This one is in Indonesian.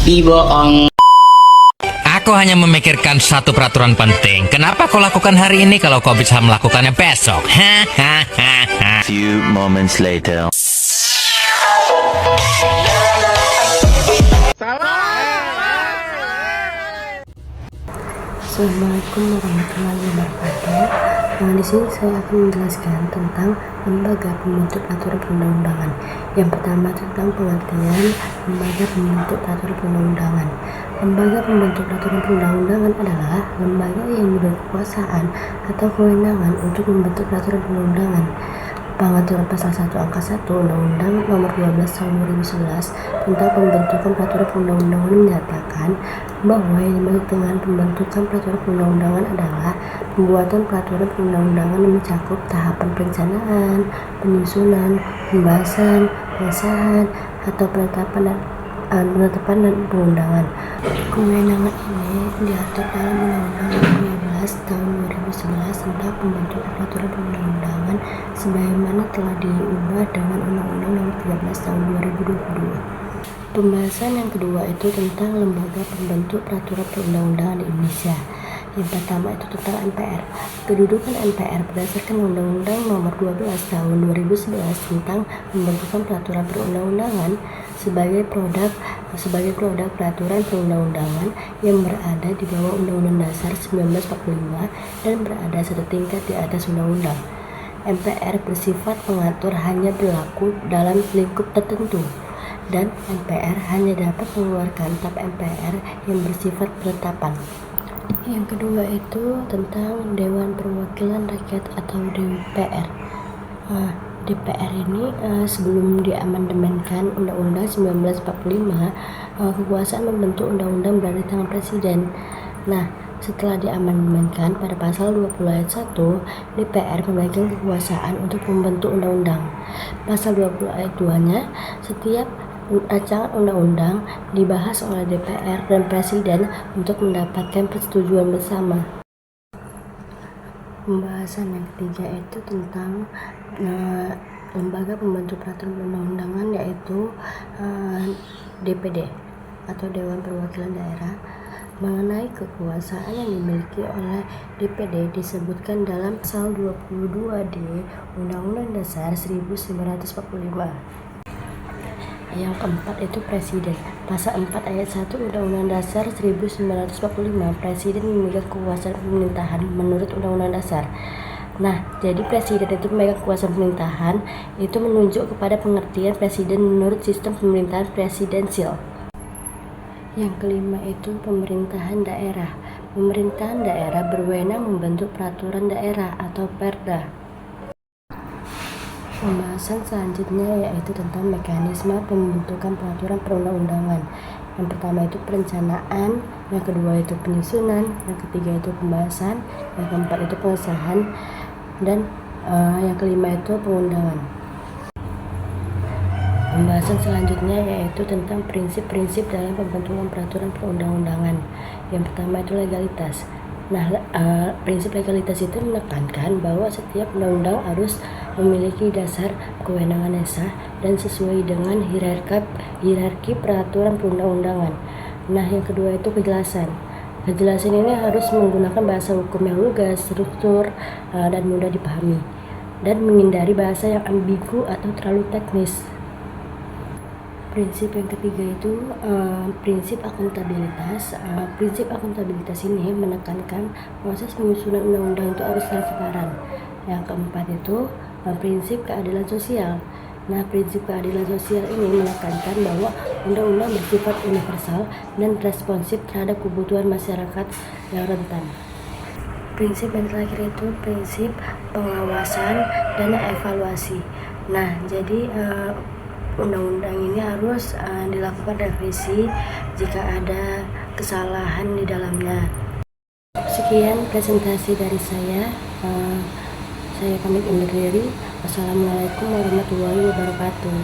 Iboong. Aku hanya memikirkan satu peraturan penting. Kenapa kau lakukan hari ini kalau kau bisa melakukannya besok? Few moments later. Assalamualaikum warahmatullahi wabarakatuh. Di sini saya akan menjelaskan tentang lembaga pembentuk peraturan perundang-undangan. Yang pertama tentang pengertian lembaga pembentuk peraturan perundang-undangan. Lembaga pembentuk peraturan perundang-undangan adalah lembaga yang diberi kekuasaan atau kewenangan untuk membentuk peraturan perundang-undangan. Pengaturan pasal 1 angka 1 Undang-Undang Nomor 12 Tahun 2011 tentang pembentukan peraturan perundang-undangan menyatakan bahwa yang dimaksud dengan pembentukan peraturan perundang-undangan adalah pembuatan peraturan perundang-undangan yang mencakup tahapan perencanaan, penyusunan, pembahasan, pengesahan, atau penetapan dan perundangan. Kewenangan ini diatur dalam Undang-Undang Nomor 12 Tahun 2011 tentang pembentukan peraturan perundang-undangan sebagaimana telah diubah dengan Undang-Undang Nomor 13 Tahun 2022. Pembahasan yang kedua itu tentang lembaga pembentuk peraturan perundang-undangan di Indonesia. Yang pertama itu tentang MPR. Kedudukan MPR berdasarkan Undang-Undang Nomor 12 Tahun 2011 tentang pembentukan peraturan perundang-undangan sebagai produk peraturan perundang-undangan yang berada di bawah Undang-Undang Dasar 1945 dan berada satu tingkat di atas undang-undang. MPR bersifat pengatur hanya berlaku dalam lingkup tertentu, dan MPR hanya dapat mengeluarkan tap MPR yang bersifat penetapan. Yang kedua itu tentang Dewan Perwakilan Rakyat atau DPR. DPR ini sebelum diamandemenkan Undang-Undang 1945, kekuasaan membentuk undang-undang berada di tangan Presiden. Nah, setelah diamandemenkan pada pasal 20 ayat 1, DPR memegang kekuasaan untuk membentuk undang-undang. Pasal 20 ayat 2-nya, setiap rancangan undang-undang dibahas oleh DPR dan Presiden untuk mendapatkan persetujuan bersama. Pembahasan yang ketiga itu tentang lembaga pembentuk peraturan perundang-undangan yaitu DPD atau Dewan Perwakilan Daerah. Mengenai kekuasaan yang dimiliki oleh DPD disebutkan dalam pasal 22D Undang-Undang Dasar 1945. Yang keempat itu Presiden. Pasal 4 ayat 1 Undang-Undang Dasar 1945, Presiden memegang kekuasaan pemerintahan menurut Undang-Undang Dasar. Nah, jadi Presiden itu memegang kekuasaan pemerintahan itu menunjuk kepada pengertian Presiden menurut sistem pemerintahan presidensial. Yang kelima itu pemerintahan daerah. Pemerintahan daerah berwenang membentuk peraturan daerah atau Perda. Pembahasan selanjutnya yaitu tentang mekanisme pembentukan peraturan perundang-undangan. Yang pertama itu perencanaan, yang kedua itu penyusunan, yang ketiga itu pembahasan, yang keempat itu pengesahan, dan yang kelima itu pengundangan. Pembahasan selanjutnya yaitu tentang prinsip-prinsip dalam pembentukan peraturan perundang-undangan. Yang pertama itu legalitas. Nah, prinsip legalitas itu menekankan bahwa setiap undang-undang harus memiliki dasar kewenangan yang sah dan sesuai dengan hierarki peraturan perundang-undangan. Nah, yang kedua itu kejelasan. Kejelasan ini harus menggunakan bahasa hukum yang lugas, struktur, dan mudah dipahami, dan menghindari bahasa yang ambigu atau terlalu teknis. Prinsip yang ketiga itu prinsip akuntabilitas. Prinsip akuntabilitas ini menekankan proses penyusunan undang-undang itu harus transparan. Yang keempat itu prinsip keadilan sosial. Nah, prinsip keadilan sosial ini menekankan bahwa undang-undang bersifat universal dan responsif terhadap kebutuhan masyarakat yang rentan. Prinsip yang terakhir itu prinsip pengawasan dan evaluasi. Nah, jadi undang-undang ini harus dilakukan revisi jika ada kesalahan di dalamnya. Sekian presentasi dari saya. Saya pamit undur diri. Wassalamualaikum warahmatullahi wabarakatuh.